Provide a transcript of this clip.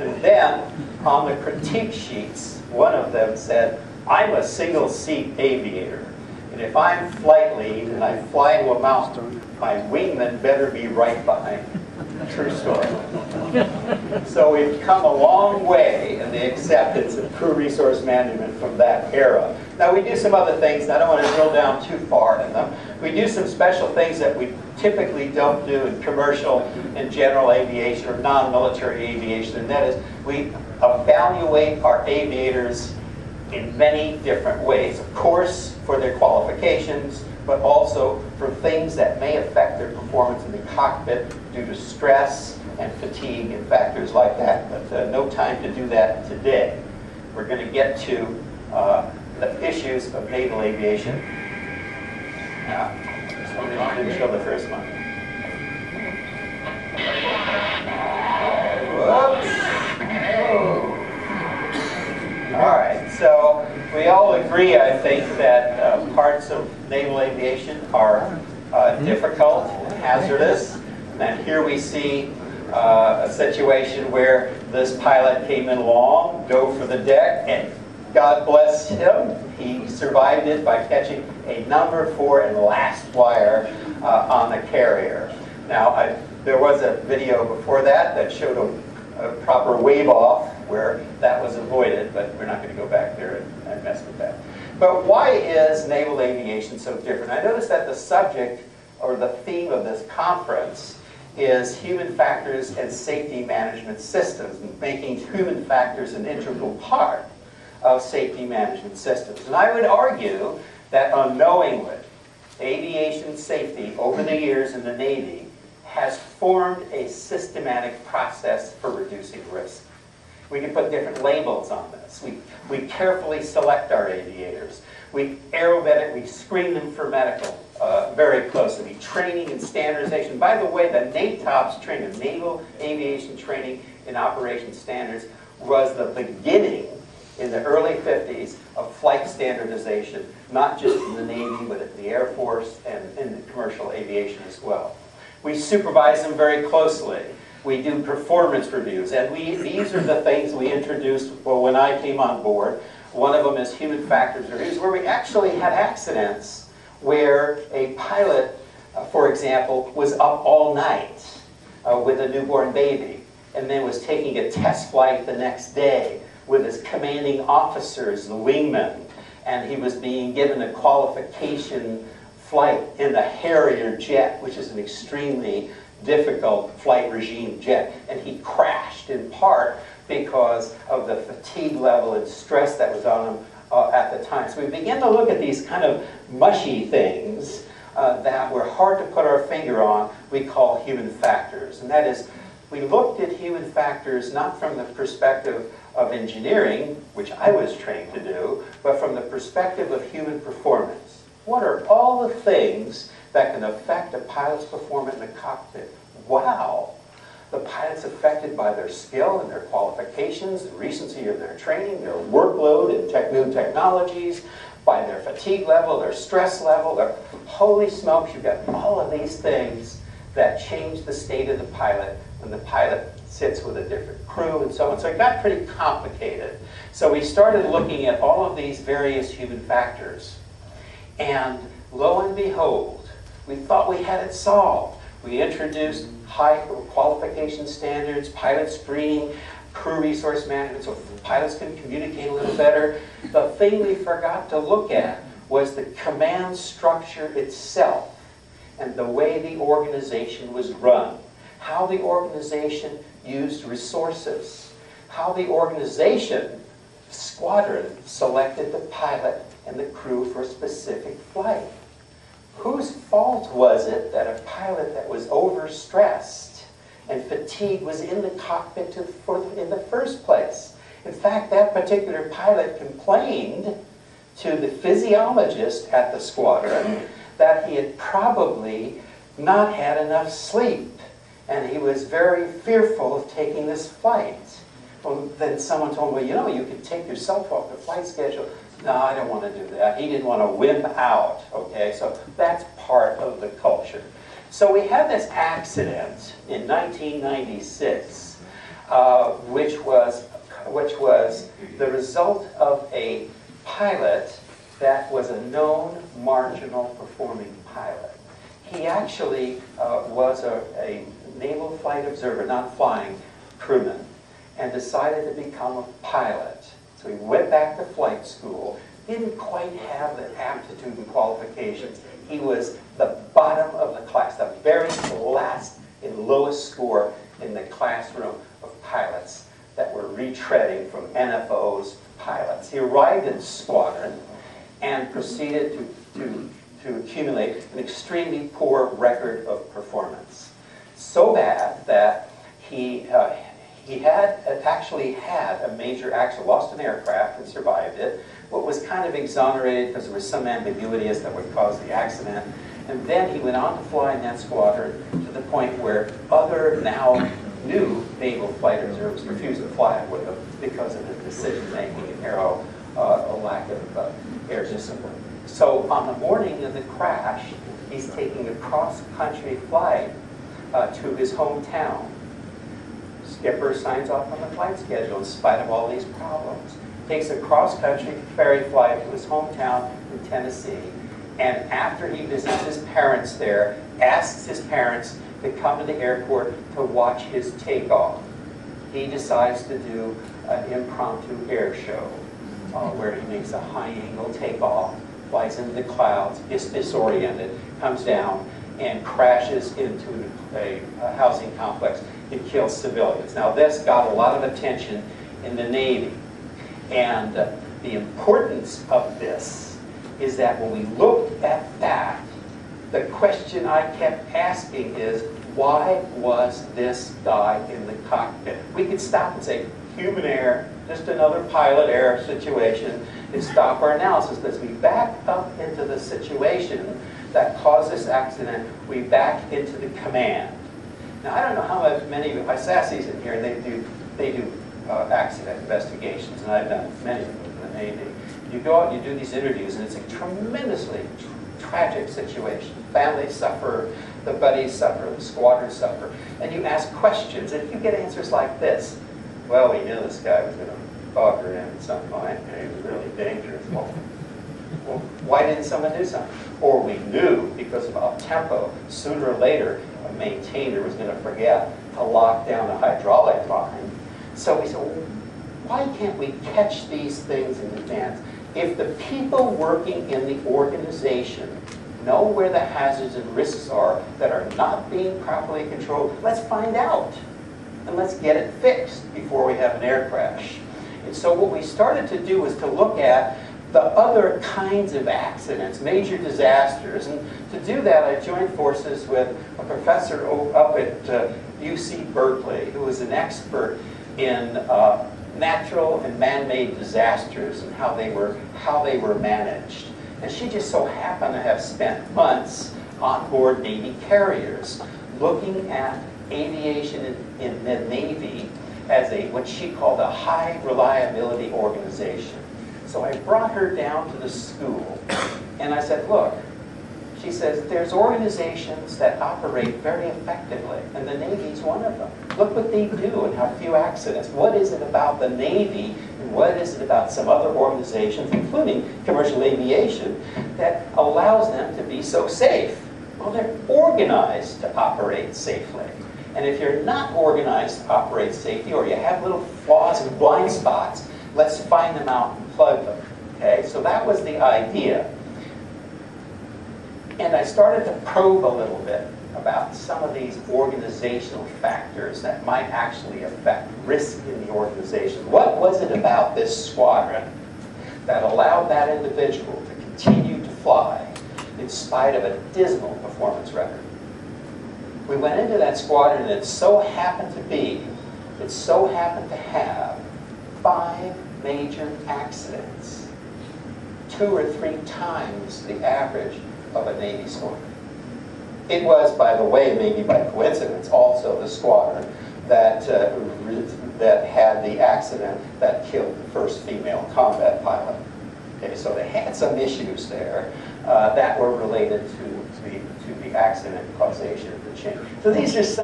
And then on the critique sheets, one of them said, I'm a single-seat aviator. And if I'm flight lead and I fly to a mountain, my wingman better be right behind me. True story. So we've come a long way in the acceptance of crew resource management from that era. Now we do some other things, and I don't want to drill down too far in them. We do some special things that we typically don't do in commercial and general aviation or non-military aviation, and that is we evaluate our aviators in many different ways. Of course, for their qualifications, but also for things that may affect their performance in the cockpit due to stress and fatigue and factors like that. But no time to do that today. We're going to get to the issues of naval aviation. This one didn't show the first one. Whoops. Oh. All right, so we all agree, I think, that parts of naval aviation are difficult and hazardous. And here we see a situation where this pilot came in along, dove for the deck, and God bless him, he survived it by catching a number 4 and last wire on the carrier. Now, there was a video before that showed a proper wave off where that was avoided, but we're not going to go back there and mess with that. But why is naval aviation so different? I noticed that the subject or the theme of this conference is human factors and safety management systems, and making human factors an integral part of safety management systems. And I would argue that unknowingly, aviation safety over the years in the Navy has formed a systematic process for reducing risk. We can put different labels on this. We carefully select our aviators. We aerovet, we screen them for medical very closely. Training and standardization. By the way, the NATOPS training, Naval Aviation Training and Operations Standards, was the beginning in the early 50s of flight standardization, not just in the Navy, but in the Air Force and in the commercial aviation as well. We supervise them very closely. We do performance reviews, and these are the things we introduced when I came on board. One of them is human factors reviews, where we actually had accidents where a pilot, for example, was up all night with a newborn baby, and then was taking a test flight the next day with his commanding officers, the wingmen, and he was being given a qualification flight in the Harrier jet, which is an extremely difficult flight regime jet, and he crashed in part because of the fatigue level and stress that was on him at the time. So we began to look at these kind of mushy things that were hard to put our finger on, we call human factors. And that is, we looked at human factors not from the perspective of engineering, which I was trained to do, but from the perspective of human performance. What are all the things that can affect a pilot's performance in the cockpit? Wow! The pilot's affected by their skill and their qualifications, the recency of their training, their workload and new technologies, by their fatigue level, their stress level, holy smokes, you've got all of these things that change the state of the pilot when the pilot sits with a different crew and so on. So it got pretty complicated. So we started looking at all of these various human factors. And lo and behold, we thought we had it solved. We introduced high qualification standards, pilot screening, crew resource management, so pilots can communicate a little better. The thing we forgot to look at was the command structure itself and the way the organization was run, how the organization used resources, how the organization, squadron, selected the pilot and the crew for a specific flight. Whose fault was it that a pilot that was overstressed and fatigued was in the cockpit in the first place? In fact, that particular pilot complained to the physiologist at the squadron that he had probably not had enough sleep, and he was very fearful of taking this flight. Well, then someone told him, well, you know, you could take yourself off the flight schedule. No, I don't want to do that. He didn't want to wimp out, okay? So that's part of the culture. So we had this accident in 1996 with which was the result of a pilot that was a known marginal performing pilot. He actually was a naval flight observer, not flying, crewman, and decided to become a pilot. So he went back to flight school, didn't quite have the aptitude and qualifications. He was the bottom of the class, the very last and lowest score in the classroom of pilots that were retreading from NFOs to pilots. He arrived in squadron and proceeded to accumulate an extremely poor record of performance. So bad that he actually had a major accident, lost an aircraft and survived it, but was kind of exonerated because there was some ambiguity as to what caused the accident. And then he went on to fly in that squadron to the point where other now new naval flight observers refused to fly with him because of his decision-making and a lack of air discipline. So on the morning of the crash, he's taking a cross-country flight to his hometown. Skipper signs off on the flight schedule in spite of all these problems. Takes a cross-country ferry flight to his hometown in Tennessee, and after he visits his parents there, asks his parents to come to the airport to watch his takeoff. He decides to do an impromptu air show where he makes a high-angle takeoff, flies into the clouds, is disoriented, comes down, and crashes into a housing complex and kills civilians. Now this got a lot of attention in the Navy. And the importance of this is that when we looked at that, the question I kept asking is, why was this guy in the cockpit? We could stop and say, human error, just another pilot error situation, and stop our analysis. But as we back up into the situation that caused this accident, we back into the command. Now, I don't know how many of you, SASSI's in here, and they do accident investigations, and I've done many of them in the Navy. You go out and you do these interviews, and it's a tremendously tragic situation. Families suffer, the buddies suffer, the squadrons suffer, and you ask questions, and you get answers like this. Well, we knew this guy was going to bog her in at some point, and he was really dangerous. Well, why didn't someone do something? Or we knew, because of up-tempo, sooner or later, a maintainer was going to forget to lock down a hydraulic line. So we said, well, why can't we catch these things in advance? If the people working in the organization know where the hazards and risks are that are not being properly controlled, let's find out. And let's get it fixed before we have an air crash. And so what we started to do was to look at the other kinds of accidents, major disasters. And to do that, I joined forces with a professor up at UC Berkeley, who was an expert in natural and man-made disasters and how they were managed. And she just so happened to have spent months on board Navy carriers looking at aviation in the Navy as what she called a high reliability organization. So I brought her down to the school and I said, look, she says, there's organizations that operate very effectively, and the Navy's one of them. Look what they do and how few accidents. What is it about the Navy, and what is it about some other organizations, including commercial aviation, that allows them to be so safe? Well, they're organized to operate safely. And if you're not organized to operate safely, or you have little flaws and blind spots, let's find them out and plug them. Okay, so that was the idea. And I started to probe a little bit about some of these organizational factors that might actually affect risk in the organization. What was it about this squadron that allowed that individual to continue to fly in spite of a dismal performance record? We went into that squadron, and it so happened to have 5 major accidents, 2 or 3 times the average of a Navy squadron. It was, by the way, maybe by coincidence, also the squadron that had the accident that killed the first female combat pilot. Okay, so they had some issues there that were related to the accident causation of the chain. So these are some